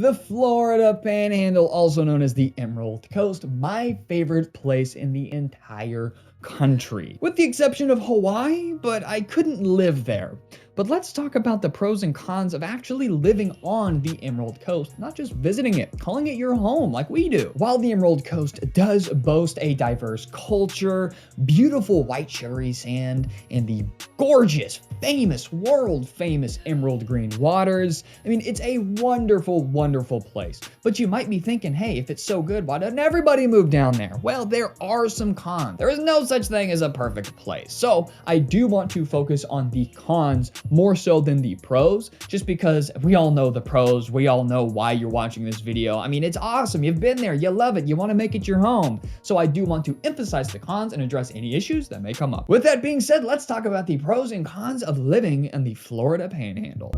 The Florida Panhandle, also known as the Emerald Coast, my favorite place in the entire country. With the exception of Hawaii, but I couldn't live there. But let's talk about the pros and cons of actually living on the Emerald Coast, not just visiting it, calling it your home like we do. While the Emerald Coast does boast a diverse culture, beautiful white sugary sand, and the gorgeous, famous, world-famous emerald green waters, I mean, it's a wonderful, wonderful place. But you might be thinking, hey, if it's so good, why doesn't everybody move down there? Well, there are some cons. There is no such thing as a perfect place. So I do want to focus on the cons more so than the pros, just because we all know the pros. We all know why you're watching this video. I mean, it's awesome. You've been there. You love it. You want to make it your home. So I do want to emphasize the cons and address any issues that may come up. With that being said, let's talk about the pros and cons of living in the Florida Panhandle.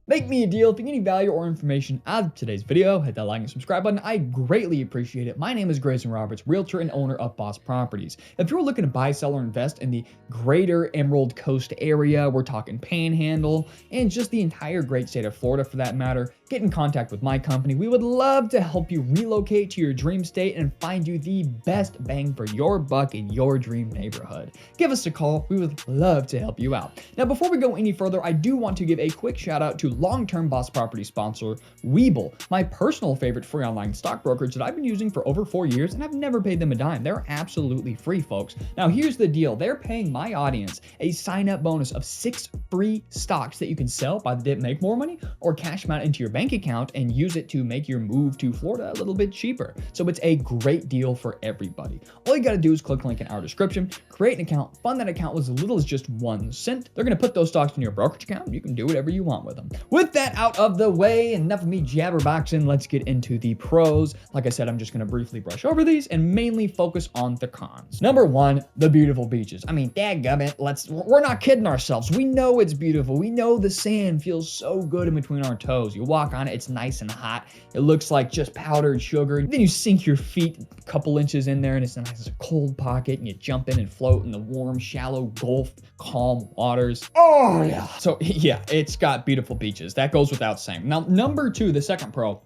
Make me a deal. If you get any value or information out of today's video, hit that like and subscribe button. I greatly appreciate it. My name is Greyson Roberts, realtor and owner of Boss Properties. If you're looking to buy, sell, or invest in the greater Emerald Coast area, we're talking Panhandle, and just the entire great state of Florida for that matter, get in contact with my company. We would love to help you relocate to your dream state and find you the best bang for your buck in your dream neighborhood. Give us a call. We would love to help you out. Now, before we go any further, I do want to give a quick shout out to long-term Boss Property sponsor, Webull, my personal favorite free online stock brokerage that I've been using for over 4 years, and I've never paid them a dime. They're absolutely free, folks. Now, here's the deal. They're paying my audience a sign-up bonus of 6 free stocks that you can sell by the dip, make more money, or cash them out into your bank account and use it to make your move to Florida a little bit cheaper. So it's a great deal for everybody. All you got to do is click the link in our description, create an account, fund that account with as little as just 1 cent. They're going to put those stocks in your brokerage account, and you can do whatever you want with them. With that out of the way, enough of me jabberboxing, let's get into the pros. Like I said, I'm just going to briefly brush over these and mainly focus on the cons. Number 1, the beautiful beaches. I mean, dadgummit, we're not kidding ourselves. We know it's beautiful. We know the sand feels so good in between our toes. You walk on it, it's nice and hot. It looks like just powdered sugar. Then you sink your feet a couple inches in there and it's a nice cold pocket, and you jump in and float in the warm, shallow Gulf, calm waters. Oh yeah. So yeah, it's got beautiful beaches. That goes without saying. Now, number 2, the second pro,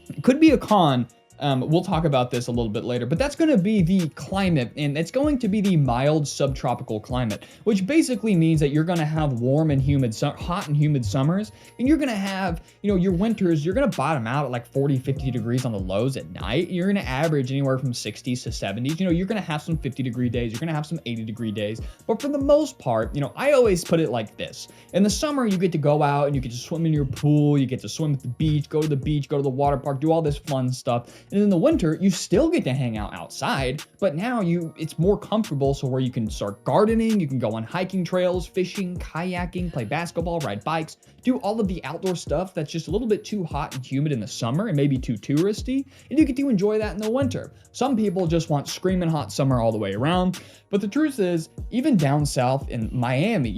it could be a con. We'll talk about this a little bit later, but that's going to be the climate, and it's going to be the mild subtropical climate, which basically means that you're going to have warm and humid, hot and humid summers, and you're going to have, your winters, you're going to bottom out at like 40, 50 degrees on the lows at night. You're going to average anywhere from 60s to 70s. You're going to have some 50-degree days. You're going to have some 80-degree days. But for the most part, I always put it like this. In the summer, you get to go out and you get to swim in your pool. You get to swim at the beach, go to the water park, do all this fun stuff. And in the winter, you still get to hang out outside, but now it's more comfortable, so where you can start gardening, you can go on hiking trails, fishing, kayaking, play basketball, ride bikes, do all of the outdoor stuff that's just a little bit too hot and humid in the summer and maybe too touristy, and you get to enjoy that in the winter. Some people just want screaming hot summer all the way around, but the truth is, even down south in Miami,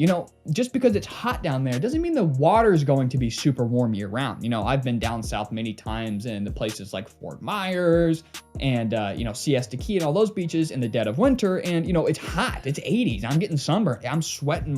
just because it's hot down there doesn't mean the water is going to be super warm year round. I've been down south many times in the places like Fort Myers and, Siesta Key and all those beaches in the dead of winter, and, it's hot. It's 80s. I'm getting sunburned. I'm sweating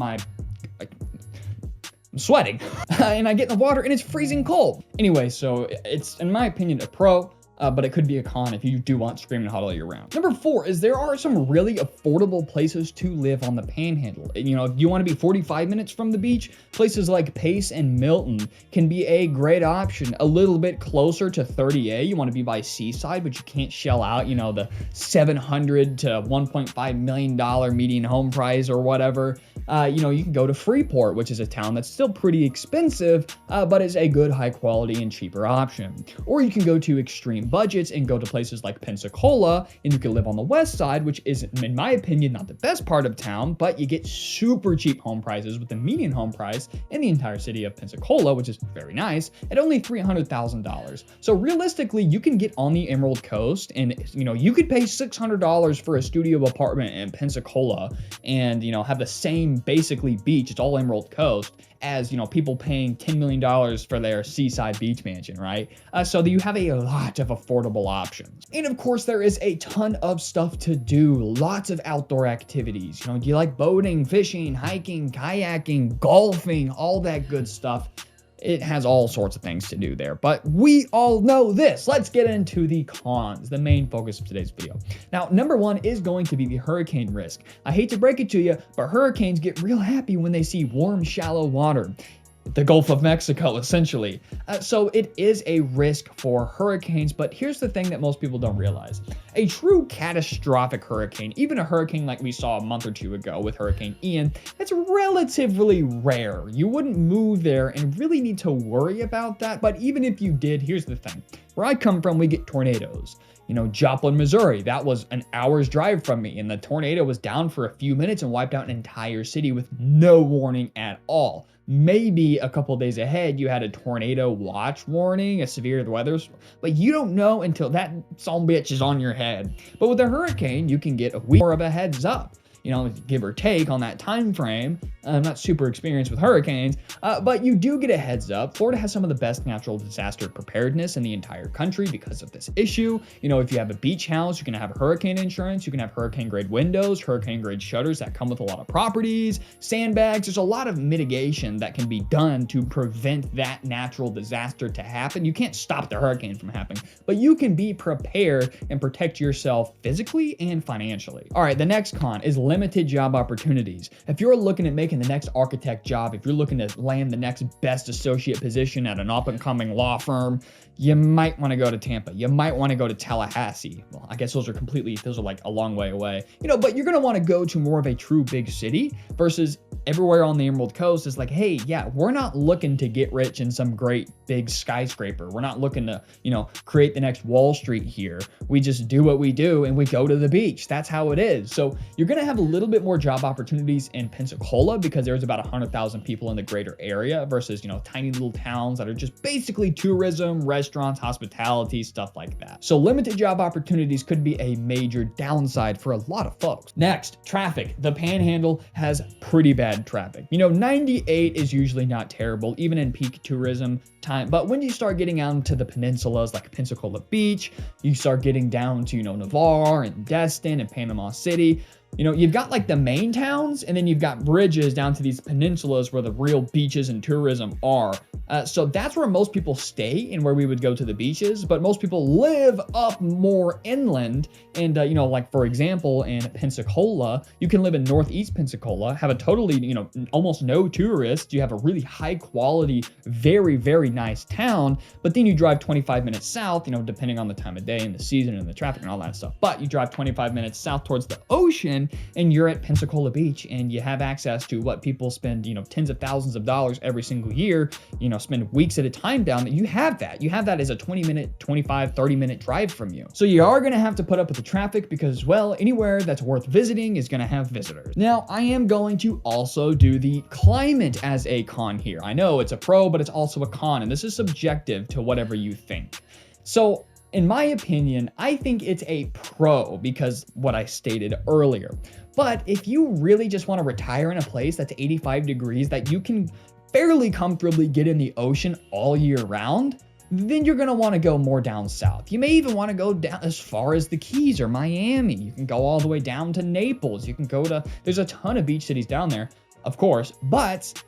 and I get in the water and it's freezing cold. Anyway, so it's, in my opinion, a pro. But it could be a con if you do want screaming hot all year round. Number 4 is there are some really affordable places to live on the Panhandle. If you want to be 45 minutes from the beach, places like Pace and Milton can be a great option. A little bit closer to 30A, you want to be by Seaside, but you can't shell out, the $700 to $1.5 million median home price or whatever. You can go to Freeport, which is a town that's still pretty expensive, but is a good, high quality and cheaper option. Or you can go to extreme budgets and go to places like Pensacola, and you can live on the west side, which is, in my opinion, not the best part of town, but you get super cheap home prices, with the median home price in the entire city of Pensacola, which is very nice, at only $300,000. So realistically, you can get on the Emerald Coast, and you could pay $600 for a studio apartment in Pensacola and have the same basically beach, it's all Emerald Coast, as, people paying $10 million for their seaside beach mansion, right? So that you have a lot of affordable options. And of course, there is a ton of stuff to do, lots of outdoor activities. Do you like boating, fishing, hiking, kayaking, golfing, all that good stuff? It has all sorts of things to do there, but we all know this. Let's get into the cons, the main focus of today's video. Now, number one is going to be the hurricane risk. I hate to break it to you, but hurricanes get real happy when they see warm, shallow water. The Gulf of Mexico, essentially. So it is a risk for hurricanes, but here's the thing that most people don't realize. A true catastrophic hurricane, even a hurricane like we saw a month or two ago with Hurricane Ian, it's relatively rare. You wouldn't move there and really need to worry about that, but even if you did, here's the thing. Where I come from, we get tornadoes. Joplin, Missouri, that was an hour's drive from me, and the tornado was down for a few minutes and wiped out an entire city with no warning at all. Maybe a couple days ahead, you had a tornado watch warning, a severe weather, but you don't know until that sumbitch is on your head. But with a hurricane, you can get a week more of a heads up. Give or take on that time frame. I'm not super experienced with hurricanes, but you do get a heads up. Florida has some of the best natural disaster preparedness in the entire country because of this issue. If you have a beach house, you can have hurricane insurance, you can have hurricane grade windows, hurricane grade shutters that come with a lot of properties, sandbags. There's a lot of mitigation that can be done to prevent that natural disaster to happen. You can't stop the hurricane from happening, but you can be prepared and protect yourself physically and financially. All right, the next con is limited job opportunities. If you're looking at making the next architect job, if you're looking to land the next best associate position at an up-and-coming law firm, you might want to go to Tampa. You might want to go to Tallahassee. Well, I guess those are like a long way away. But you're going to want to go to more of a true big city versus everywhere on the Emerald Coast is like, hey, yeah, we're not looking to get rich in some great big skyscraper. We're not looking to, create the next Wall Street here. We just do what we do and we go to the beach. That's how it is. So you're going to have a little bit more job opportunities in Pensacola because there's about 100,000 people in the greater area versus, tiny little towns that are just basically tourism, restaurants, hospitality, stuff like that. So limited job opportunities could be a major downside for a lot of folks. Next, traffic. The Panhandle has pretty bad traffic. 98 is usually not terrible, even in peak tourism time. But when you start getting out into the peninsulas like Pensacola Beach, you start getting down to, Navarre and Destin and Panama City, you've got like the main towns and then you've got bridges down to these peninsulas where the real beaches and tourism are. So that's where most people stay and where we would go to the beaches, but most people live up more inland. And, like for example, in Pensacola, you can live in Northeast Pensacola, have a totally, almost no tourists. You have a really high quality, very, very nice town, but then you drive 25 minutes south, depending on the time of day and the season and the traffic and all that stuff. But you drive 25 minutes south towards the ocean and you're at Pensacola Beach and you have access to what people spend, tens of thousands of dollars every single year, spend weeks at a time down. You have that as a 20-minute, 25, 30-minute drive from you. So you are going to have to put up with the traffic because, well, anywhere that's worth visiting is going to have visitors. Now, I am going to also do the climate as a con here. I know it's a pro, but it's also a con, and this is subjective to whatever you think. So in my opinion, I think it's a pro because what I stated earlier. But if you really just want to retire in a place that's 85 degrees that you can fairly comfortably get in the ocean all year round, then you're going to want to go more down south. You may even want to go down as far as the Keys or Miami. You can go all the way down to Naples. You can go to, there's a ton of beach cities down there, of course, but,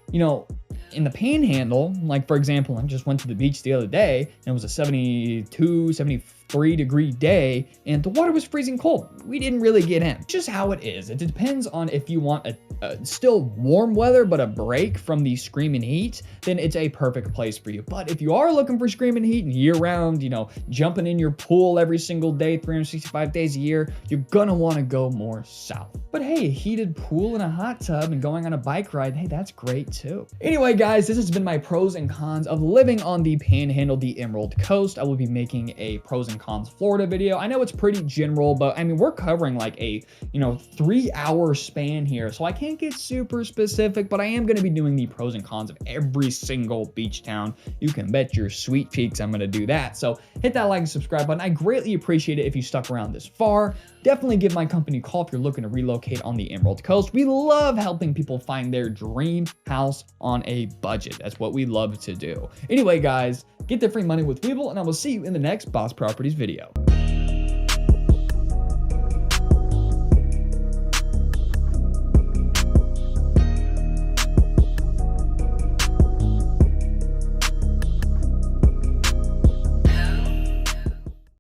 in the Panhandle, like for example, I just went to the beach the other day and it was a 72, 73-degree day and the water was freezing cold. We didn't really get in. Just how it is. It depends on if you want a still warm weather but a break from the screaming heat, then it's a perfect place for you. But if you are looking for screaming heat and year-round, jumping in your pool every single day, 365 days a year, you're gonna want to go more south. But hey, a heated pool and a hot tub and going on a bike ride, hey, that's great too. Anyway, guys, this has been my pros and cons of living on the Panhandle, the Emerald Coast. I will be making a pros and and cons Florida video. I know it's pretty general, but I mean, we're covering like a, 3-hour span here. So I can't get super specific, but I am going to be doing the pros and cons of every single beach town. You can bet your sweet cheeks I'm going to do that. So hit that like and subscribe button. I greatly appreciate it if you stuck around this far. Definitely give my company a call if you're looking to relocate on the Emerald Coast. We love helping people find their dream house on a budget. That's what we love to do. Anyway, guys, get the free money with Webull, and I will see you in the next Boss Properties video.